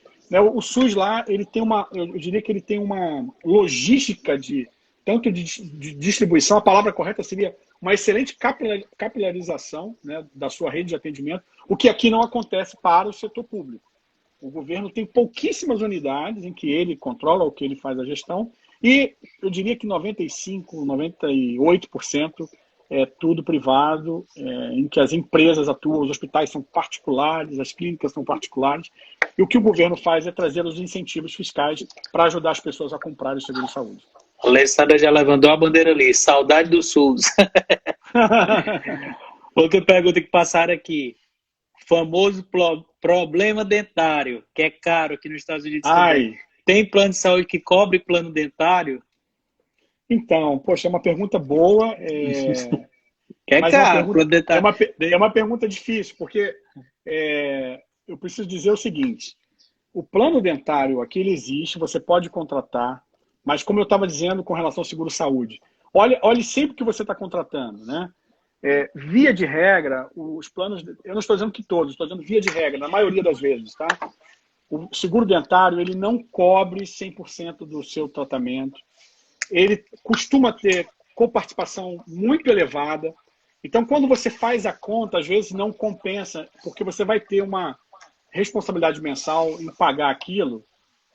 O SUS lá, ele tem eu diria que ele tem uma logística tanto de distribuição, a palavra correta seria uma excelente capilarização, né, da sua rede de atendimento, o que aqui não acontece para o setor público. O governo tem pouquíssimas unidades em que ele controla, ou que ele faz a gestão, e eu diria que 95%, 98% é tudo privado, em que as empresas atuam, os hospitais são particulares, as clínicas são particulares, e o que o governo faz é trazer os incentivos fiscais para ajudar as pessoas a comprarem o seguro de saúde. A Alessandra já levantou a bandeira ali, saudade do SUS. Outra pergunta que passaram aqui, famoso problema dentário, que é caro aqui nos Estados Unidos também. Tem plano de saúde que cobre plano dentário? Então, poxa, é uma pergunta boa. Mas caro, é uma pergunta difícil, porque eu preciso dizer o seguinte: o plano dentário aqui ele existe, você pode contratar, mas como eu estava dizendo com relação ao seguro-saúde, olhe sempre que você está contratando, né? Via de regra, os planos, eu não estou dizendo que todos, estou dizendo via de regra, na maioria das vezes, tá? O seguro dentário ele não cobre 100% do seu tratamento. Ele costuma ter coparticipação muito elevada. Então, quando você faz a conta, às vezes não compensa, porque você vai ter uma responsabilidade mensal em pagar aquilo,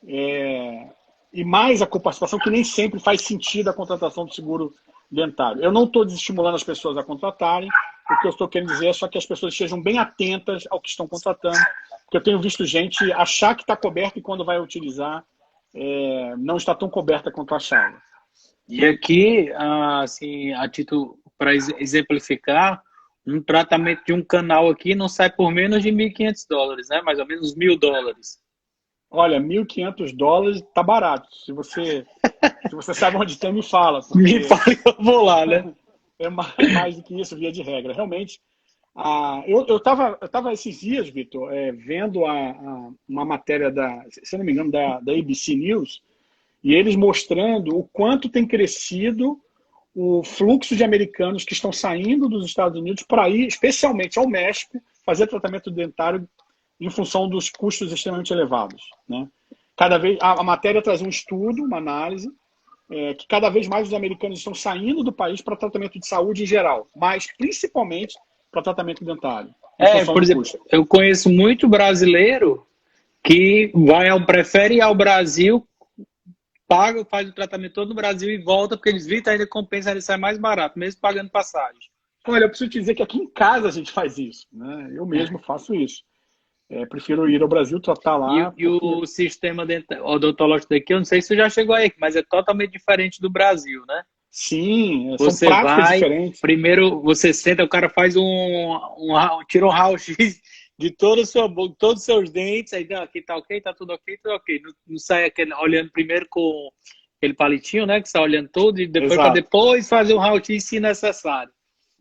e mais a coparticipação, que nem sempre faz sentido a contratação do seguro dentário. Eu não estou desestimulando as pessoas a contratarem, o que eu estou querendo dizer é só que as pessoas estejam bem atentas ao que estão contratando, porque eu tenho visto gente achar que está coberta e quando vai utilizar, não está tão coberta quanto achava. E aqui, assim, a título para exemplificar, um tratamento de um canal aqui não sai por menos de $1.500, né? Mais ou menos $1.000. Olha, $1.500 tá barato. Se você sabe onde tem, me fala. Me fala que eu vou lá, né? É mais do que isso, via de regra. Realmente, eu tava esses dias, Vitor, vendo uma matéria se eu não me engano, da ABC News, e eles mostrando o quanto tem crescido o fluxo de americanos que estão saindo dos Estados Unidos para ir, especialmente ao México, fazer tratamento dentário em função dos custos extremamente elevados, né? Cada vez a matéria traz um estudo, uma análise, que cada vez mais os americanos estão saindo do país para tratamento de saúde em geral, mas principalmente para tratamento dentário. Por exemplo, eu conheço muito brasileiro que prefere ir ao Brasil, paga, faz o tratamento todo no Brasil e volta, porque eles viram ainda compensa, ele sai mais barato, mesmo pagando passagem. Olha, eu preciso te dizer que aqui em casa a gente faz isso, né? Eu mesmo faço isso. Prefiro ir ao Brasil, tratar lá. E o sistema odontológico daqui, eu não sei se você já chegou aí, mas é totalmente diferente do Brasil, né? Sim, você são práticas vai, diferentes. Primeiro você senta, o cara faz tira um raio-x de toda a sua boca, todos os seus dentes, aí aqui tá ok, tá tudo ok, tudo ok. Não sai olhando primeiro com aquele palitinho, né? Que sai olhando tudo, e depois para depois fazer um raio-x se necessário.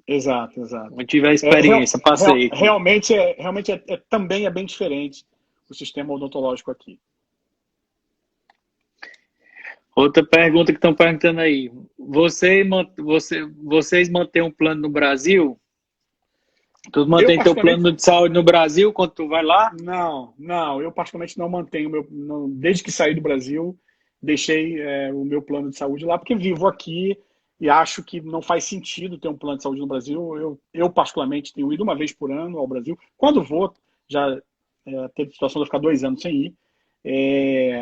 Exato. Eu tive a experiência, passei. Realmente também é bem diferente o sistema odontológico aqui. Outra pergunta que estão perguntando aí. Vocês mantêm um plano no Brasil? Tu mantém teu plano de saúde no Brasil quando tu vai lá? Não. Eu particularmente não mantenho. Desde que saí do Brasil, deixei o meu plano de saúde lá, porque vivo aqui e acho que não faz sentido ter um plano de saúde no Brasil. Eu particularmente, tenho ido uma vez por ano ao Brasil. Quando vou, já teve situação de eu ficar 2 anos sem ir.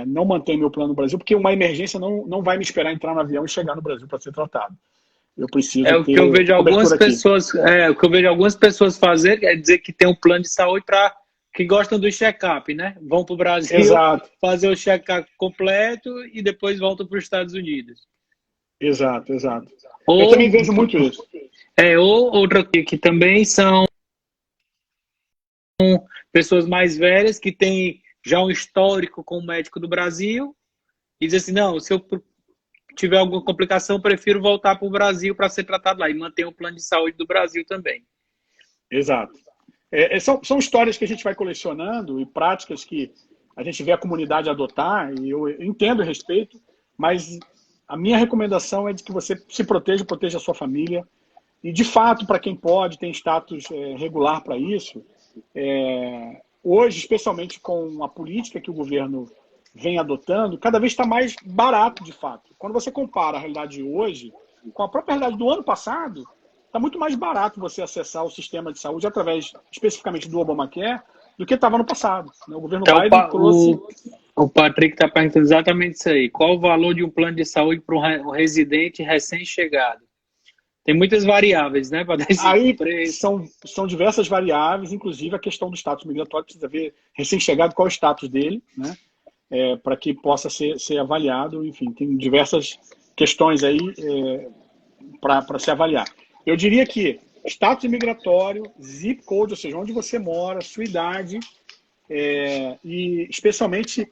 Não mantenho meu plano no Brasil, porque uma emergência não vai me esperar entrar no avião e chegar no Brasil para ser tratado. Eu preciso o que eu vejo algumas pessoas fazer é dizer que tem um plano de saúde para que gostam do check-up, né? Vão para o Brasil, fazer o check-up completo e depois voltam para os Estados Unidos. Exato. Eu também vejo muito isso. Ou outra que também são pessoas mais velhas que têm já um histórico com o médico do Brasil e dizem assim, não, se eu tiver alguma complicação, prefiro voltar para o Brasil para ser tratado lá e manter o plano de saúde do Brasil também. Exato. São histórias que a gente vai colecionando e práticas que a gente vê a comunidade adotar, e eu entendo e respeito, mas a minha recomendação é de que você se proteja a sua família, e de fato, para quem pode, tem status regular para isso, hoje, especialmente com a política que o governo vem adotando, cada vez está mais barato, de fato. Quando você compara a realidade de hoje com a própria realidade do ano passado, está muito mais barato você acessar o sistema de saúde através, especificamente do Obamacare, do que estava no passado. O governo Biden trouxe... O Patrick está perguntando exatamente isso aí. Qual o valor de um plano de saúde para um residente recém-chegado? Tem muitas variáveis, né? Para decidir Aí o preço. são diversas variáveis, inclusive a questão do status migratório, precisa ver recém-chegado qual é o status dele, né? Para que possa ser avaliado. Enfim, tem diversas questões aí para se avaliar. Eu diria que status migratório, zip code, ou seja, onde você mora, sua idade, e especialmente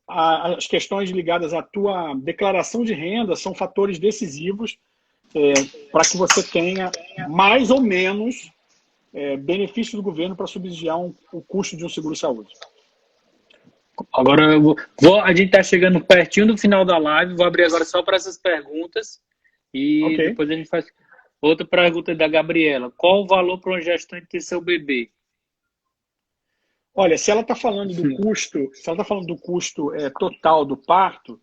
as questões ligadas à tua declaração de renda são fatores decisivos para que você tenha mais ou menos benefício do governo para subsidiar o custo de um seguro-saúde. Agora, a gente está chegando pertinho do final da live, vou abrir agora só para essas perguntas e Ok. depois a gente faz outra pergunta da Gabriela. Qual o valor para uma gestante ter seu bebê? Olha, se ela está falando do custo, total do parto,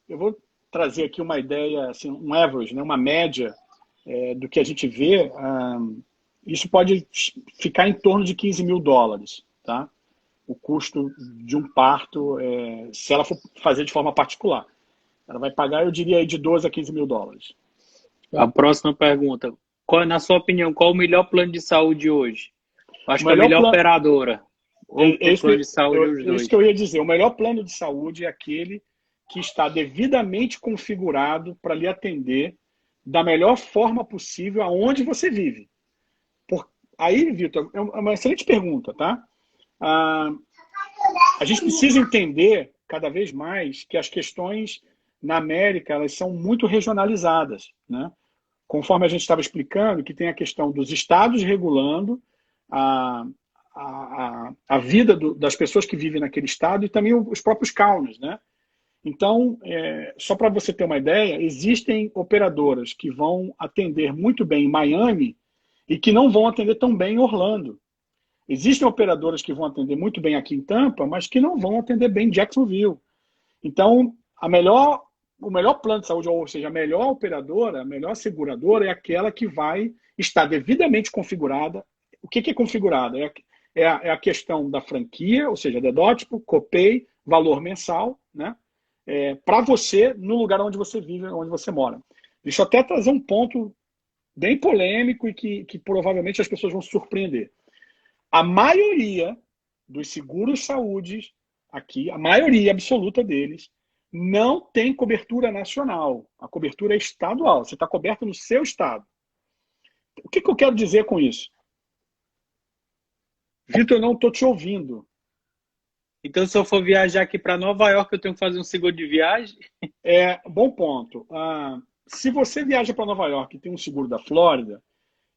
eu vou trazer aqui uma ideia, assim, um average, né, uma média do que a gente vê. Isso pode ficar em torno de $15 mil, tá? O custo de um parto, se ela for fazer de forma particular. Ela vai pagar, eu diria, aí de $12 a $15 mil. A próxima pergunta. Na sua opinião, qual o melhor plano de saúde hoje? Acho que a melhor operadora. Ou o plano de saúde, os dois. Isso que eu ia dizer. O melhor plano de saúde é aquele que está devidamente configurado para lhe atender da melhor forma possível aonde você vive. Aí, Vitor, é uma excelente pergunta, tá? A gente precisa entender cada vez mais que as questões na América elas são muito regionalizadas, né? Conforme a gente estava explicando, que tem a questão dos estados regulando a vida das pessoas que vivem naquele estado e também os próprios counties, né? Então, só para você ter uma ideia, existem operadoras que vão atender muito bem em Miami e que não vão atender tão bem em Orlando. Existem operadoras que vão atender muito bem aqui em Tampa, mas que não vão atender bem em Jacksonville. Então, o melhor plano de saúde, ou seja, a melhor operadora, a melhor seguradora é aquela que vai estar devidamente configurada. O que é configurada? É a questão da franquia, ou seja, dedótipo, copay, valor mensal, né? Para você, no lugar onde você vive, onde você mora. Deixa eu até trazer um ponto bem polêmico e que provavelmente as pessoas vão se surpreender. A maioria dos seguros-saúde aqui, a maioria absoluta deles, não tem cobertura nacional. A cobertura é estadual. Você está coberto no seu estado. O que eu quero dizer com isso? Vitor, eu não estou te ouvindo. Então, se eu for viajar aqui para Nova York, eu tenho que fazer um seguro de viagem? Bom ponto. Se você viaja para Nova York e tem um seguro da Flórida,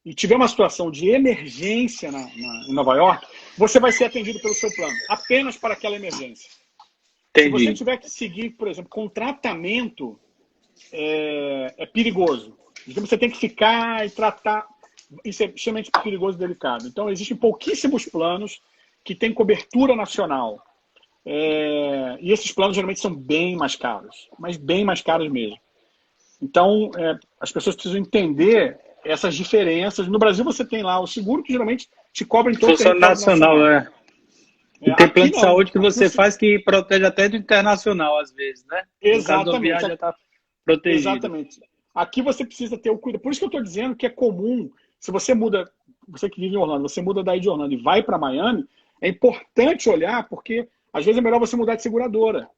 e tiver uma situação de emergência em Nova York, você vai ser atendido pelo seu plano, apenas para aquela emergência. Entendi. Se você tiver que seguir, por exemplo, com tratamento, é perigoso. Você tem que ficar e tratar. Isso é extremamente perigoso e delicado. Então, existem pouquíssimos planos que têm cobertura nacional. E esses planos geralmente são bem mais caros, mas bem mais caros mesmo. Então, as pessoas precisam entender essas diferenças. No Brasil você tem lá o seguro que geralmente te cobra em todo o território nacional. E tem plano de saúde que você faz que protege até do internacional, às vezes, né? Exatamente. Já está protegido. Exatamente. Aqui você precisa ter o cuidado. Por isso que eu estou dizendo que é comum, se você muda, você que vive em Orlando, você muda daí de Orlando e vai para Miami, é importante olhar, porque às vezes é melhor você mudar de seguradora.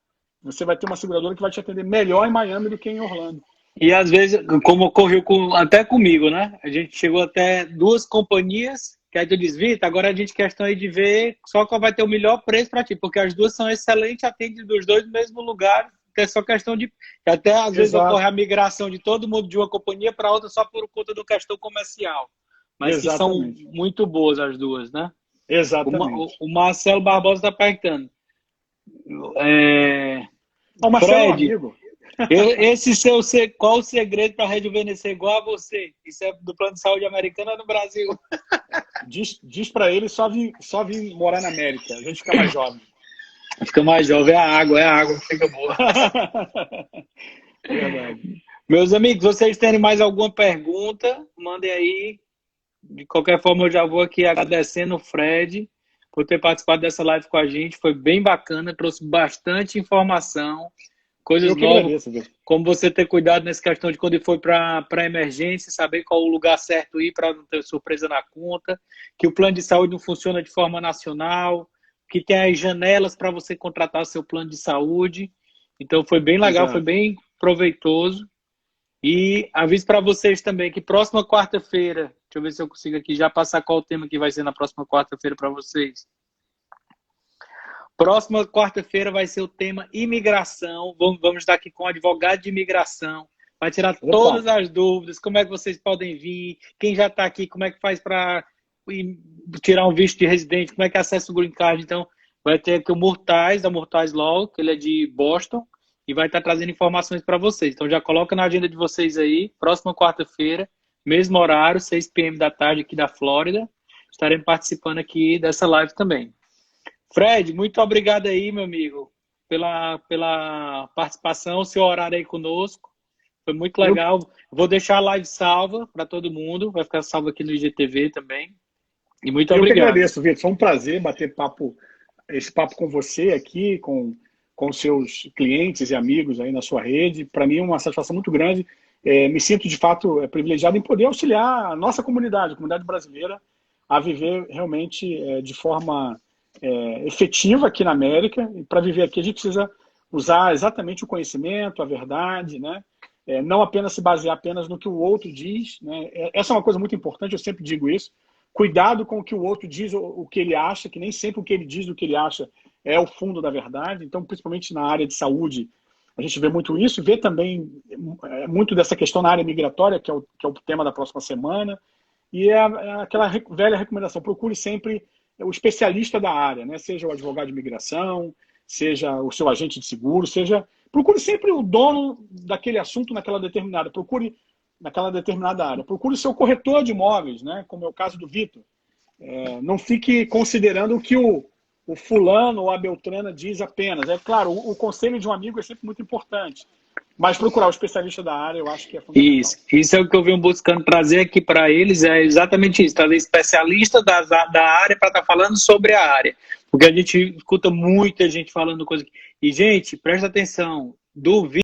Você vai ter uma seguradora que vai te atender melhor em Miami do que em Orlando. E às vezes, como ocorreu até comigo, né? A gente chegou até 2 companhias, que aí tu diz, Vitor, agora a gente questão aí de ver só qual vai ter o melhor preço para ti, porque as duas são excelentes, atendem dos dois no mesmo lugar, é só questão de... Até às vezes ocorre a migração de todo mundo de uma companhia para outra só por conta do questão comercial. Mas que são muito boas as duas, né? Exatamente. O Marcelo Barbosa está perguntando. O Marcelo é um Fred, amigo. Qual o segredo para rejuvenescer igual a você? Isso é do plano de saúde americano ou no Brasil? Diz para ele só vir morar na América. A gente fica mais jovem. Fica mais jovem. É a água fica boa. Verdade. Meus amigos, vocês terem mais alguma pergunta, mandem aí. De qualquer forma, eu já vou aqui agradecendo o Fred por ter participado dessa live com a gente. Foi bem bacana, trouxe bastante informação. Coisas Eu que novas, agradeço, Vitor. como você ter cuidado nessa questão de quando for para emergência, saber qual o lugar certo ir para não ter surpresa na conta, que o plano de saúde não funciona de forma nacional, que tem as janelas para você contratar seu plano de saúde. Então foi bem legal, Exato. foi bem proveitoso. E aviso para vocês também que próxima quarta-feira, deixa eu ver se eu consigo aqui já passar qual o tema que vai ser na próxima quarta-feira para vocês. Próxima quarta-feira vai ser o tema imigração. Vamos estar aqui com um advogado de imigração. Vai tirar todas as dúvidas, como é que vocês podem vir, quem já está aqui, como é que faz para tirar um visto de residente, como é que acessa o Green Card. Então, vai ter aqui o Murtais, da Murtais Law, que ele é de Boston, e vai estar trazendo informações para vocês. Então, já coloca na agenda de vocês aí, próxima quarta-feira, mesmo horário, 6 p.m. da tarde aqui da Flórida. Estaremos participando aqui dessa live também. Fred, muito obrigado aí, meu amigo, pela participação, seu horário aí conosco. Foi muito legal. Vou deixar a live salva para todo mundo. Vai ficar salva aqui no IGTV também. E muito obrigado. Eu que agradeço, Vitor. Foi um prazer bater esse papo com você aqui, com seus clientes e amigos aí na sua rede. Para mim é uma satisfação muito grande. Me sinto, de fato, privilegiado em poder auxiliar a nossa comunidade, a comunidade brasileira, a viver realmente de forma efetiva aqui na América. E para viver aqui a gente precisa usar exatamente o conhecimento, a verdade, né? Não apenas se basear apenas no que o outro diz, né? Essa é uma coisa muito importante, eu sempre digo isso. Cuidado com o que o outro diz, o que ele acha, que nem sempre o que ele diz, o que ele acha é o fundo da verdade. Então, principalmente na área de saúde, a gente vê muito isso, vê também muito dessa questão na área migratória, que é o tema da próxima semana. E aquela velha recomendação, procure sempre o especialista da área, né? Seja o advogado de imigração, seja o seu agente de seguro, procure sempre o dono daquele assunto naquela determinada área. Procure o seu corretor de imóveis, né? Como é o caso do Vitor. Não fique considerando o que o fulano ou a beltrana diz apenas. É claro, o conselho de um amigo é sempre muito importante. Mas procurar o especialista da área, eu acho que é fundamental. Isso é o que eu venho buscando trazer aqui para eles, é exatamente isso, trazer especialista da área para estar falando sobre a área. Porque a gente escuta muita gente falando coisa aqui. E, gente, presta atenção, duvide.